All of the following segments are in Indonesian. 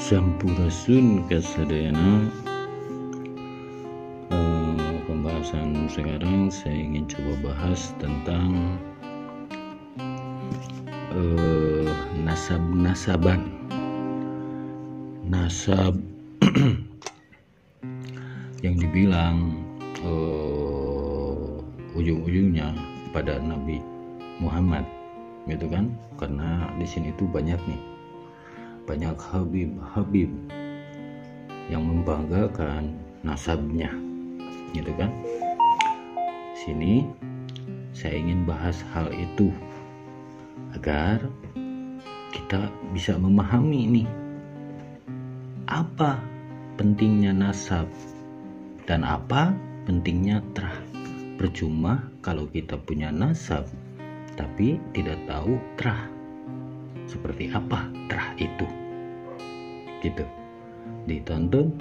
Sampurasun kasadayana. Pembahasan sekarang saya ingin coba bahas tentang nasab-nasaban. Nasab yang dibilang ujung-ujungnya pada Nabi Muhammad, gitu kan? Karena di sini tuh banyak habib yang membanggakan nasabnya, gitu kan? Sini saya ingin bahas hal itu agar kita bisa memahami nih apa pentingnya nasab dan apa pentingnya terah. Percuma kalau kita punya nasab tapi tidak tahu terah. Seperti apa terah itu, gitu. Ditonton,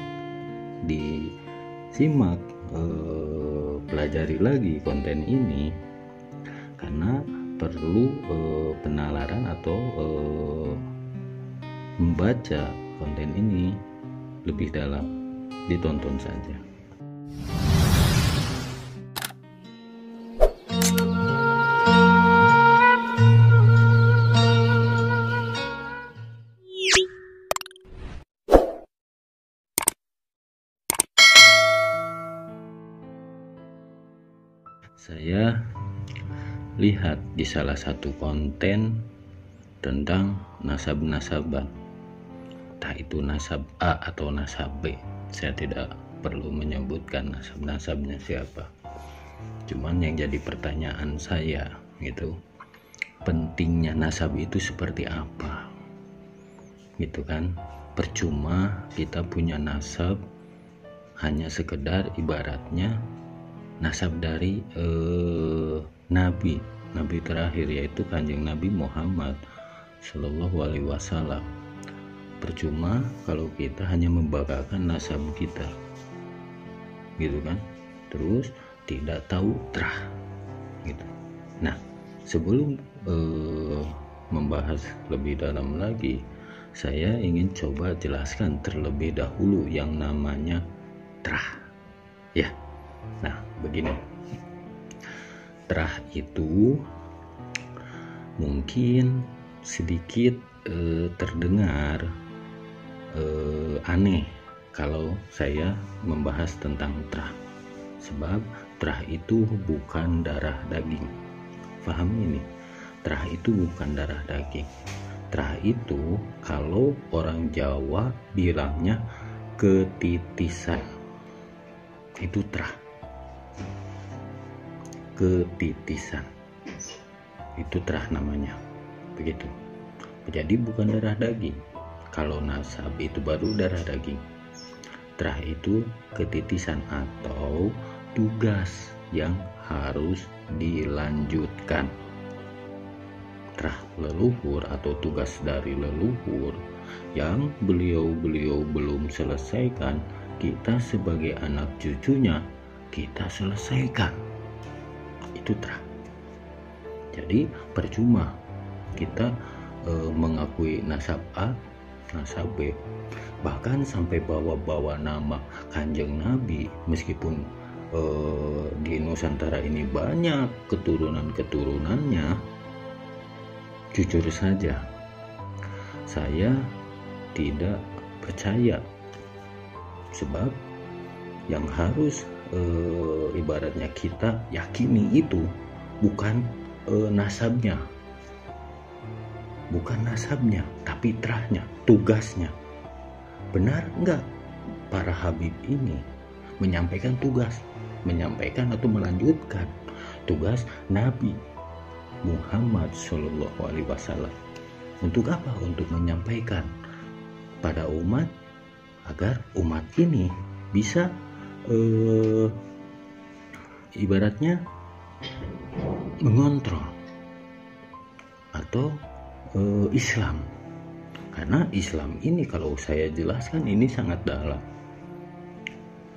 disimak, pelajari lagi konten ini karena perlu penalaran atau membaca konten ini lebih dalam. Ditonton saja. Saya lihat di salah satu konten tentang nasab-nasaban, entah itu nasab A atau nasab B. Saya tidak perlu menyebutkan nasab-nasabnya siapa. Cuman yang jadi pertanyaan saya gitu, pentingnya nasab itu seperti apa, gitu kan? Percuma kita punya nasab hanya sekedar ibaratnya nasab dari nabi terakhir, yaitu Kanjeng Nabi Muhammad Shallallahu Alaihi Wasallam. Percuma kalau kita hanya membanggakan nasab kita, gitu kan? Terus tidak tahu terah, gitu. Nah, sebelum membahas lebih dalam lagi, saya ingin coba jelaskan terlebih dahulu yang namanya terah, ya. Nah, begini, terah itu mungkin sedikit terdengar aneh kalau saya membahas tentang terah, sebab terah itu bukan darah daging. Paham ini? Terah itu bukan darah daging. Terah itu kalau orang Jawa bilangnya ketitisan, itu terah. Ketitisan itu terah namanya, begitu. Jadi bukan darah daging. Kalau nasab itu baru darah daging. Terah itu ketitisan atau tugas yang harus dilanjutkan. Terah leluhur atau tugas dari leluhur yang beliau belum selesaikan, kita sebagai anak cucunya kita selesaikan. Itu terah. Jadi percuma kita mengakui nasab A, nasab B, bahkan sampai bawa nama Kanjeng Nabi, meskipun di Nusantara ini banyak keturunan-keturunannya. Jujur saja, saya tidak percaya, sebab yang harus ibaratnya kita yakini itu bukan nasabnya, tapi terahnya, tugasnya. Benar enggak para habib ini menyampaikan tugas, menyampaikan atau melanjutkan tugas Nabi Muhammad Shallallahu Alaihi Wasallam? Untuk apa? Untuk menyampaikan pada umat agar umat ini bisa ibaratnya mengontrol atau Islam. Karena Islam ini kalau saya jelaskan ini sangat dalam,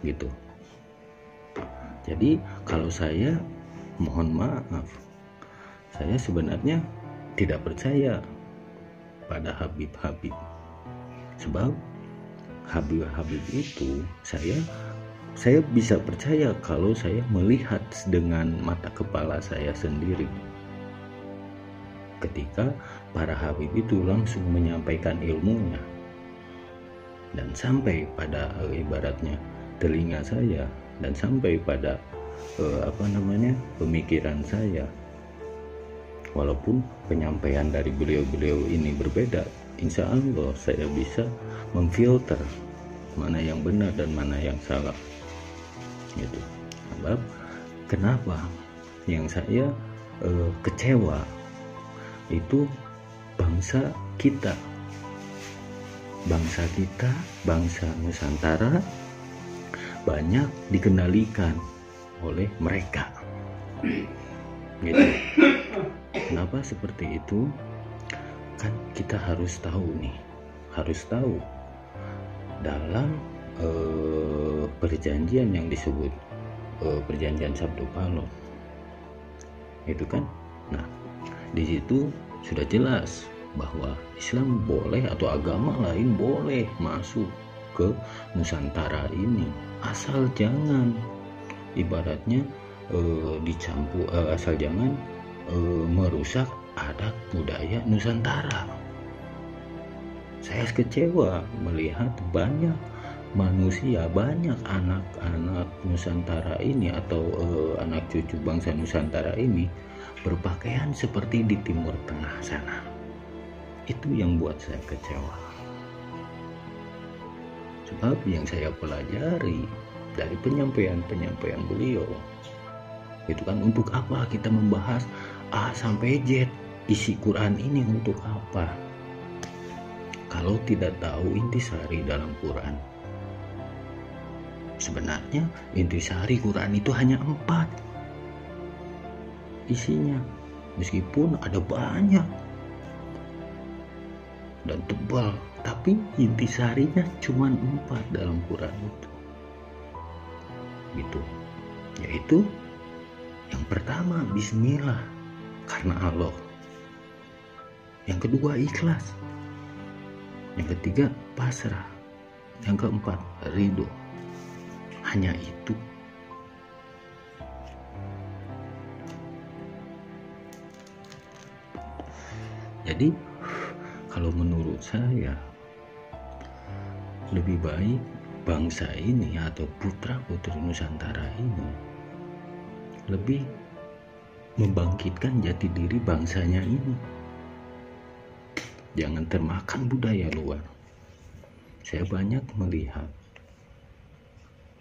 gitu. Jadi kalau saya mohon maaf, saya sebenarnya tidak percaya pada habib-habib, sebab Habib itu saya bisa percaya kalau saya melihat dengan mata kepala saya sendiri ketika para habib itu langsung menyampaikan ilmunya dan sampai pada ibaratnya telinga saya dan sampai pada pemikiran saya. Walaupun penyampaian dari beliau-beliau ini berbeda, insya Allah saya bisa memfilter mana yang benar dan mana yang salah gitu. Sebab kenapa yang saya kecewa itu bangsa kita, bangsa Nusantara banyak dikendalikan oleh mereka gitu. Kenapa seperti itu? Kan kita harus tahu dalam perjanjian yang disebut perjanjian Sabdo Palo itu kan. Nah, di situ sudah jelas bahwa Islam boleh atau agama lain boleh masuk ke Nusantara ini, asal jangan ibaratnya dicampur, asal jangan merusak adat budaya Nusantara. Saya kecewa melihat banyak manusia, banyak anak-anak Nusantara ini atau anak cucu bangsa Nusantara ini berpakaian seperti di Timur Tengah sana. Itu yang buat saya kecewa. Sebab yang saya pelajari dari penyampaian beliau itu kan, untuk apa kita membahas A sampai Z isi Quran ini, untuk apa kalau tidak tahu intisari dalam Quran. Sebenarnya intisari Quran itu hanya 4 isinya, meskipun ada banyak dan tebal, tapi intisarinya cuma 4 dalam Quran itu gitu. Yaitu yang pertama bismillah, karena Allah. Yang kedua ikhlas. Yang ketiga pasrah. Yang keempat ridho. Hanya itu. Jadi kalau menurut saya lebih baik bangsa ini atau putra-putri Nusantara ini lebih membangkitkan jati diri bangsanya ini. Jangan termakan budaya luar. Saya banyak melihat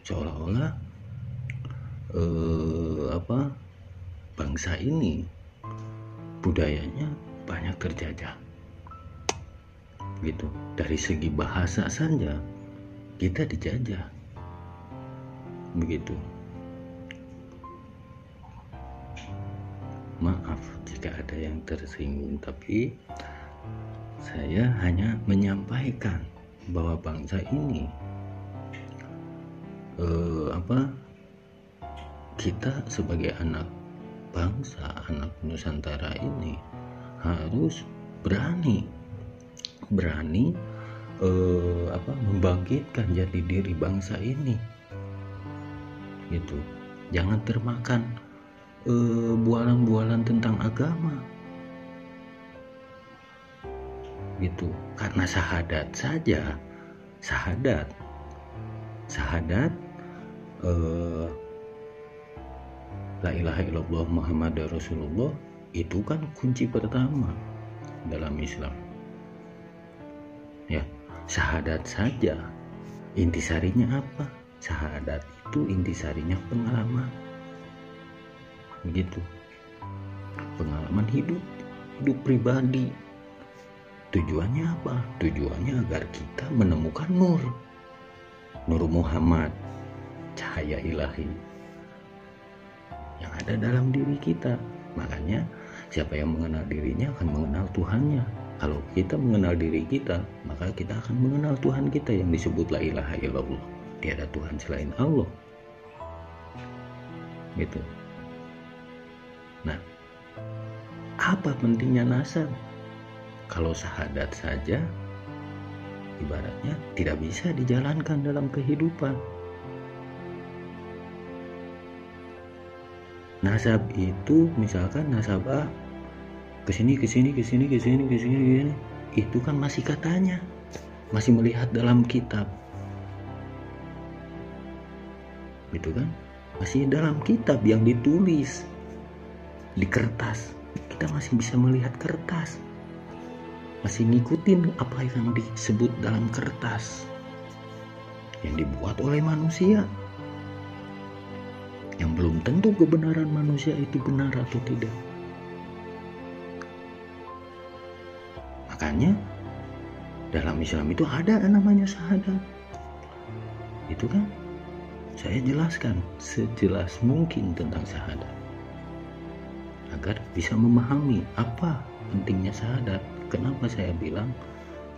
seolah-olah bangsa ini budayanya banyak terjajah gitu. Dari segi bahasa saja kita dijajah begitu. Maaf jika ada yang tersinggung, tapi saya hanya menyampaikan bahwa bangsa ini kita sebagai anak bangsa, anak Nusantara ini harus berani membangkitkan jati diri bangsa ini gitu. Jangan termakan bualan-bualan tentang agama gitu. Karena syahadat saja, syahadat la ilaha illallah Muhammad Rasulullah itu kan kunci pertama dalam Islam ya. Syahadat saja intisarinya apa? Syahadat itu intisarinya pengalaman begitu, pengalaman hidup pribadi. Tujuannya apa? Tujuannya agar kita menemukan nur Muhammad, cahaya ilahi yang ada dalam diri kita. Makanya siapa yang mengenal dirinya akan mengenal Tuhannya. Kalau kita mengenal diri kita, maka kita akan mengenal Tuhan kita yang disebut la ilaha illallah. Tiada Tuhan selain Allah gitu. Nah, apa pentingnya nasab? Kalau syahadat saja ibaratnya tidak bisa dijalankan dalam kehidupan. Nasab itu misalkan nasab A kesini, itu kan masih katanya, masih melihat dalam kitab, gitu kan, masih dalam kitab yang ditulis di kertas, kita masih bisa melihat kertas, masih ngikutin apa yang disebut dalam kertas yang dibuat oleh manusia, yang belum tentu kebenaran manusia itu benar atau tidak. Makanya dalam Islam itu ada namanya syahadat. Itu kan saya jelaskan sejelas mungkin tentang syahadat agar bisa memahami apa pentingnya syahadat. Kenapa saya bilang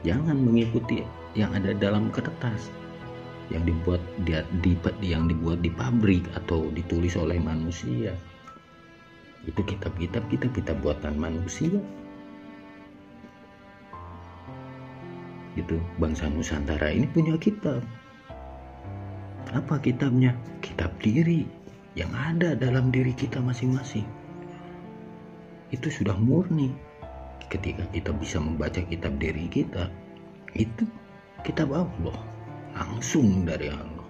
jangan mengikuti yang ada dalam kertas, yang dibuat di pabrik atau ditulis oleh manusia. Itu kitab buatan manusia. Gitu, bangsa Nusantara ini punya kitab. Apa kitabnya? Kitab diri yang ada dalam diri kita masing-masing. Itu sudah murni. Ketika kita bisa membaca kitab diri kita, itu kitab Allah, langsung dari Allah,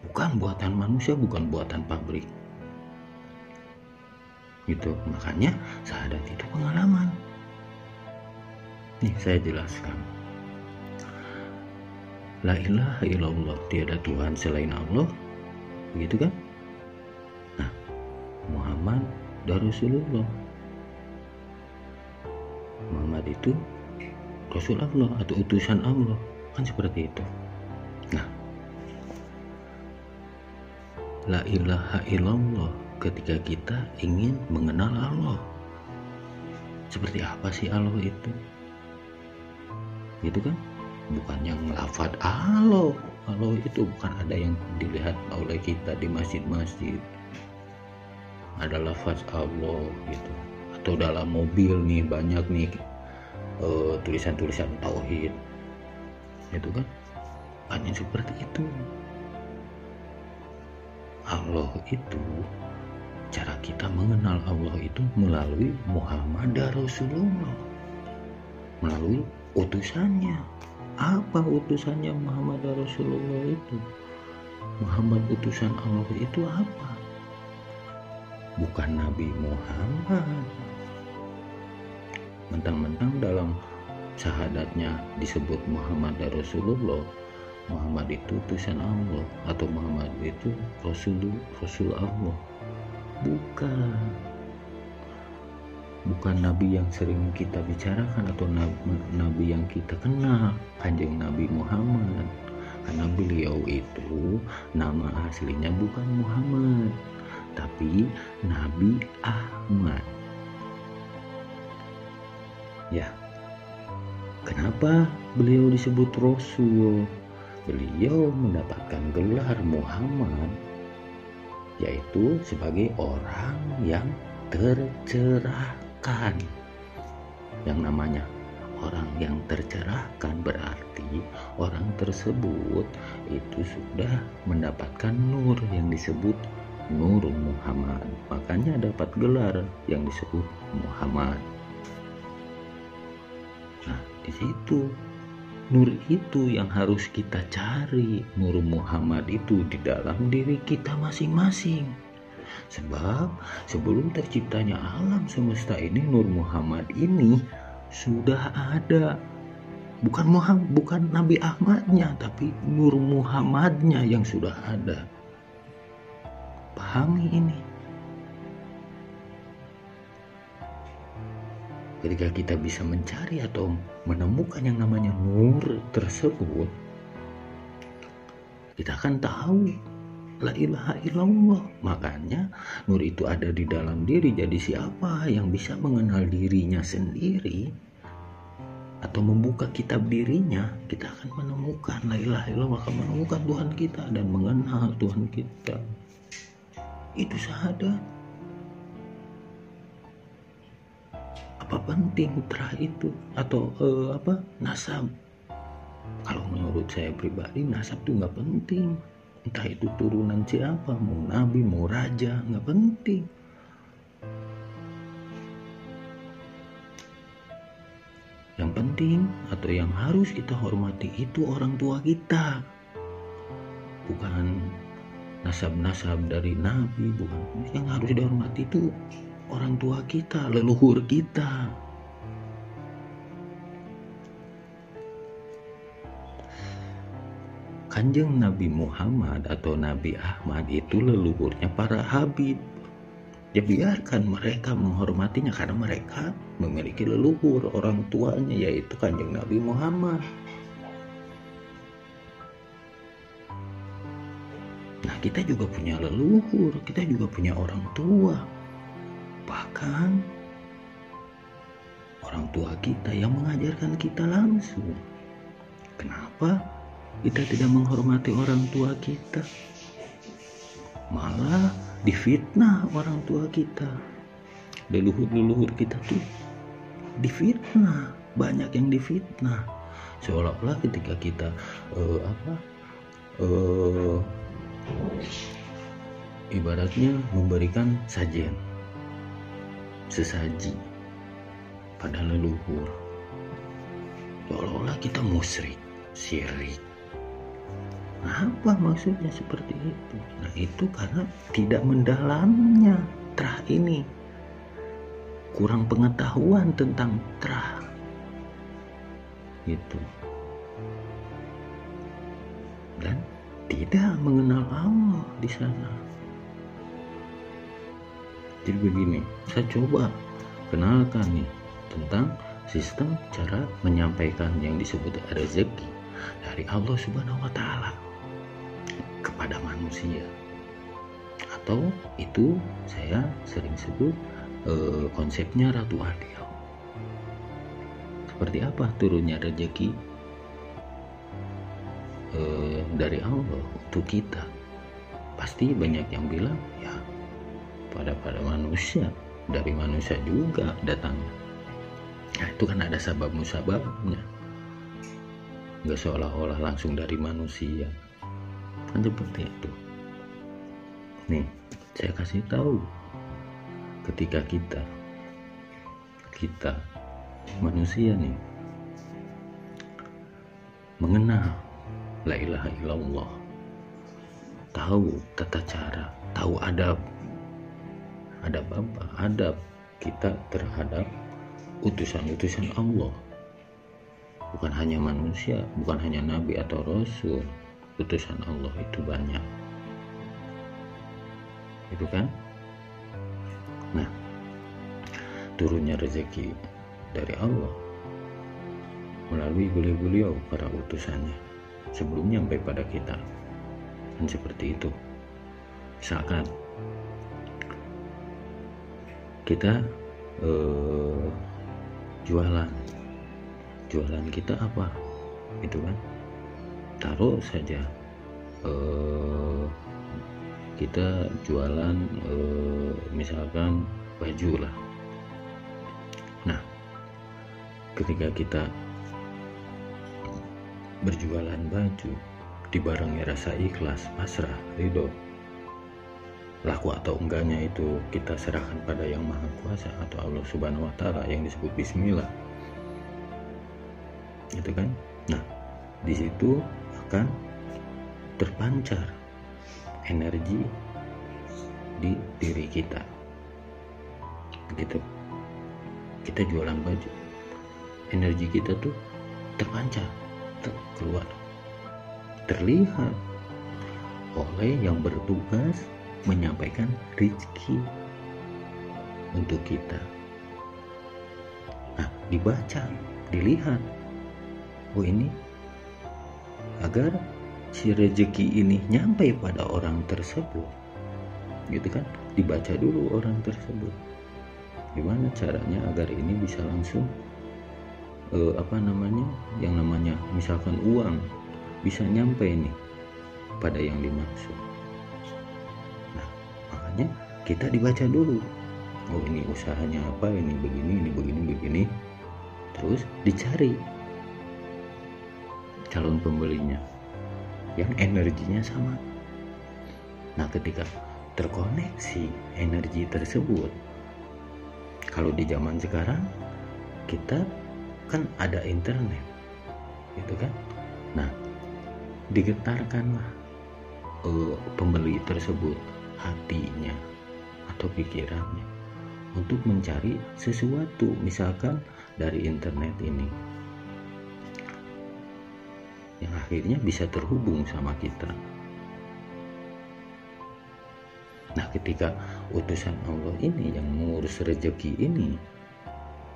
bukan buatan manusia, bukan buatan pabrik. Gitu. Makanya syahadat itu pengalaman. Nih saya jelaskan. La ilaha illallah, tiada Tuhan selain Allah, begitu kan? Nah, Muhammad Rasulullah. Muhammad itu Rasul Allah atau utusan Allah, kan seperti itu. Nah, la ilaha illallah ketika kita ingin mengenal Allah. Seperti apa sih Allah itu? Gitu kan? Bukan yang lafaz Allah. Allah itu bukan ada yang dilihat oleh kita di masjid-masjid. Ada lafaz Allah gitu. Atau dalam mobil nih banyak nih tulisan-tulisan tauhid. Itu kan? Hanya seperti itu. Allah itu, cara kita mengenal Allah itu melalui Muhammad Rasulullah, melalui utusannya. Apa utusannya Muhammad Rasulullah itu? Muhammad utusan Allah itu apa? Bukan Nabi Muhammad. Mentang-mentang dalam syahadatnya disebut Muhammad Rasulullah, Muhammad itu utusan Allah atau Muhammad itu Rasul Allah. Bukan Nabi yang sering kita bicarakan atau Nabi yang kita kenal, Kanjeng Nabi Muhammad. Karena beliau itu nama aslinya bukan Muhammad, tapi Nabi Ahmad. Ya, kenapa beliau disebut Rasul? Beliau mendapatkan gelar Muhammad, yaitu sebagai orang yang tercerahkan. Yang namanya orang yang tercerahkan berarti orang tersebut itu sudah mendapatkan nur yang disebut Nur Muhammad. Makanya dapat gelar yang disebut Muhammad. Nah, di situ nur itu yang harus kita cari. Nur Muhammad itu di dalam diri kita masing-masing. Sebab sebelum terciptanya alam semesta ini, Nur Muhammad ini sudah ada. Bukan Nabi Ahmadnya, tapi Nur Muhammadnya yang sudah ada. Pahami ini. Ketika kita bisa mencari atau menemukan yang namanya nur tersebut, kita akan tahu la ilaha illallah. Makanya nur itu ada di dalam diri. Jadi siapa yang bisa mengenal dirinya sendiri atau membuka kitab dirinya, kita akan menemukan la ilaha illallah, akan menemukan Tuhan kita dan mengenal Tuhan kita. Itu syahadat. Apa penting terah itu atau nasab? Kalau menurut saya pribadi, nasab tuh nggak penting. Entah itu turunan siapa, mau nabi, mau raja, nggak penting. Yang penting atau yang harus kita hormati itu orang tua kita, bukan nasab-nasab dari nabi, bukan. Yang harus dihormati itu orang tua kita, leluhur kita. Kanjeng Nabi Muhammad atau Nabi Ahmad itu leluhurnya para habib. Ya biarkan mereka menghormatinya karena mereka memiliki leluhur orang tuanya, yaitu Kanjeng Nabi Muhammad. Nah, kita juga punya leluhur, kita juga punya orang tua. Bahkan orang tua kita yang mengajarkan kita langsung. Kenapa kita tidak menghormati orang tua kita? Malah difitnah orang tua kita. Leluhur-leluhur kita tuh difitnah, banyak yang difitnah. Seolah-olah ketika kita ibaratnya memberikan sajian, sesaji pada leluhur, seolah-olah kita musyrik, syirik. Nah, apa maksudnya seperti itu? Nah, itu karena tidak mendalamnya terah ini, kurang pengetahuan tentang terah gitu, dan tidak mengenal Allah di sana. Jadi begini, saya coba kenalkan nih tentang sistem cara menyampaikan yang disebut rezeki dari Allah Subhanahu wa Ta'ala kepada manusia, atau itu saya sering sebut konsepnya Ratu Adil. Seperti apa turunnya rezeki dari Allah untuk kita? Pasti banyak yang bilang ya pada manusia, dari manusia juga datangnya. Nah, itu kan ada sabab musababnya, nggak seolah-olah langsung dari manusia, kan seperti itu. Nih, saya kasih tahu, ketika kita manusia nih mengenal la ilaha illallah, tahu tata cara, tahu adab apa? Adab kita terhadap utusan-utusan Allah, bukan hanya manusia, bukan hanya nabi atau rasul. Utusan Allah itu banyak, itu kan. Nah, turunnya rezeki dari Allah melalui beliau para utusannya sebelum nyampe pada kita, dan seperti itu. Misalkan kita jualan kita apa itu kan, taruh saja kita jualan misalkan baju lah. Nah, ketika kita berjualan baju dibarengi rasa ikhlas, pasrah, ridho, laku atau enggaknya itu kita serahkan pada Yang Maha Kuasa atau Allah Subhanahu wa Ta'ala yang disebut bismillah, gitu kan. Nah, di situ akan terpancar energi di diri kita, begitu. Kita jualan baju, energi kita tuh terpancar, keluar, terlihat oleh yang bertugas menyampaikan rezeki untuk kita. Nah, dibaca, dilihat, oh ini agar si rezeki ini nyampe pada orang tersebut, gitu kan, dibaca dulu orang tersebut gimana caranya agar ini bisa langsung yang namanya misalkan uang bisa nyampe nih pada yang dimaksud. Nah, makanya kita dibaca dulu, oh ini usahanya apa, ini begini, terus dicari calon pembelinya yang energinya sama. Nah, ketika terkoneksi energi tersebut, kalau di zaman sekarang kita kan ada internet, gitu kan? Nah, digetarkanlah pembeli tersebut hatinya atau pikirannya untuk mencari sesuatu, misalkan dari internet ini, yang akhirnya bisa terhubung sama kita. Nah, ketika utusan Allah ini yang mengurus rezeki ini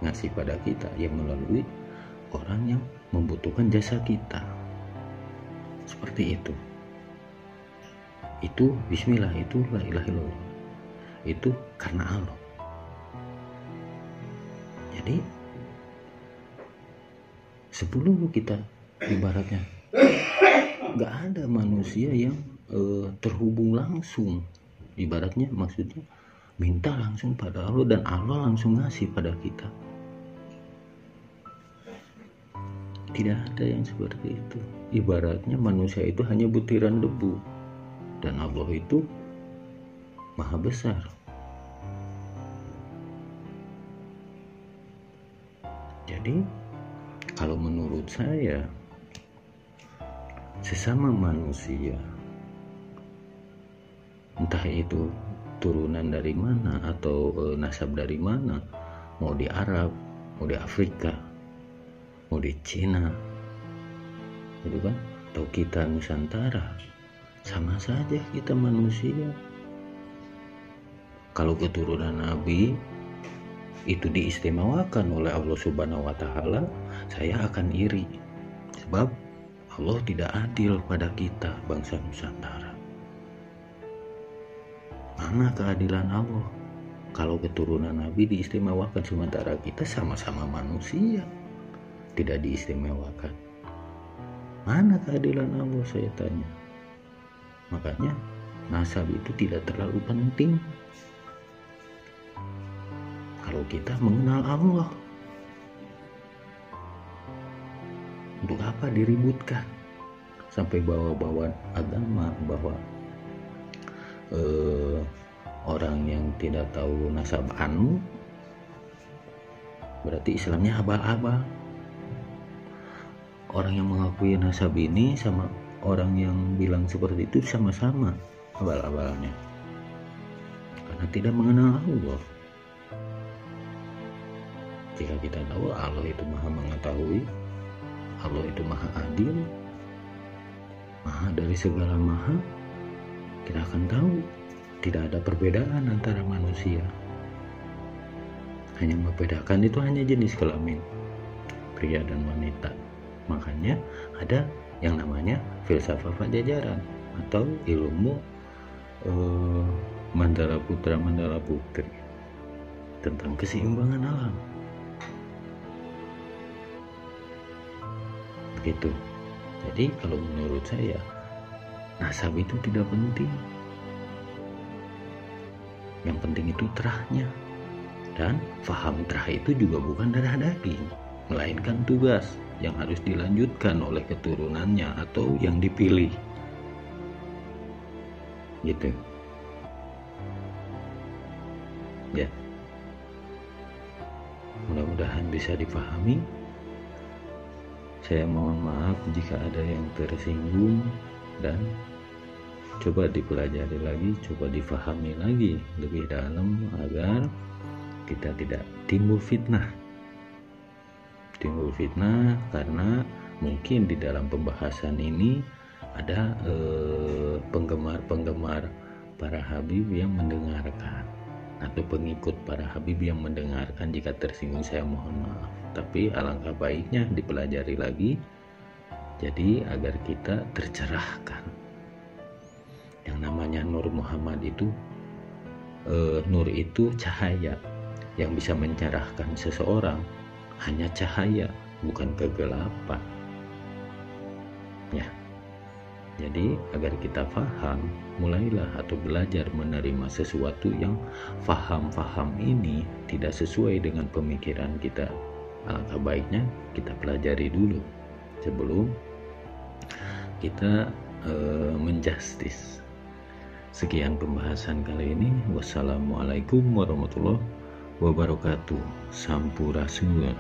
ngasih pada kita, ya melalui orang yang membutuhkan jasa kita. Seperti itu. Itu bismillah, itu la ilaha illallah. Itu karena Allah. Jadi sebelum kita ibaratnya nggak ada manusia yang terhubung langsung, ibaratnya maksudnya minta langsung pada Allah dan Allah langsung ngasih pada kita. Tidak ada yang seperti itu. Ibaratnya manusia itu hanya butiran debu dan Allah itu maha besar. Jadi kalau menurut saya, sesama manusia, entah itu turunan dari mana atau nasab dari mana, mau di Arab, mau di Afrika, mau di Cina, gitu kan, atau kita Nusantara, sama saja kita manusia. Kalau keturunan Nabi itu diistimewakan oleh Allah Subhanahu wa Ta'ala, saya akan iri, sebab Allah tidak adil pada kita bangsa Nusantara. Mana keadilan Allah kalau keturunan Nabi diistimewakan sementara kita sama-sama manusia tidak diistimewakan? Mana keadilan Allah, saya tanya. Makanya nasab itu tidak terlalu penting kalau kita mengenal Allah. Untuk apa diributkan sampai bawa-bawa agama, bahwa orang yang tidak tahu nasab anu berarti Islamnya abal-abal. Orang yang mengakui nasab ini sama orang yang bilang seperti itu sama-sama abal-abalnya, karena tidak mengenal Allah. Jika kita tahu Allah itu maha mengetahui, Allah itu maha adil, maha dari segala maha, kita akan tahu tidak ada perbedaan antara manusia. Hanya membedakan itu hanya jenis kelamin, pria dan wanita. Makanya ada yang namanya filsafat Pajajaran atau ilmu Mandala Putra Mandala Putri tentang keseimbangan alam. Begitu. Jadi kalau menurut saya, nasab itu tidak penting. Yang penting itu terahnya. Dan faham terah itu juga bukan darah daging, melainkan tugas yang harus dilanjutkan oleh keturunannya atau yang dipilih. Gitu. Ya. Mudah-mudahan bisa dipahami. Saya mohon maaf jika ada yang tersinggung, dan coba dipelajari lagi, coba difahami lagi lebih dalam agar kita tidak timbul fitnah. Timbul fitnah karena mungkin di dalam pembahasan ini ada penggemar-penggemar para Habib yang mendengarkan, atau pengikut para Habib yang mendengarkan. Jika tersinggung saya mohon maaf, tapi alangkah baiknya dipelajari lagi, jadi agar kita tercerahkan. Yang namanya Nur Muhammad itu, nur itu cahaya yang bisa mencerahkan seseorang, hanya cahaya, bukan kegelapan. Ya. Jadi agar kita paham, mulailah atau belajar menerima sesuatu yang faham-faham ini tidak sesuai dengan pemikiran kita. Alangkah baiknya kita pelajari dulu sebelum kita menjustis. Sekian pembahasan kali ini. Wassalamualaikum warahmatullahi wabarakatuh. Sampurasun.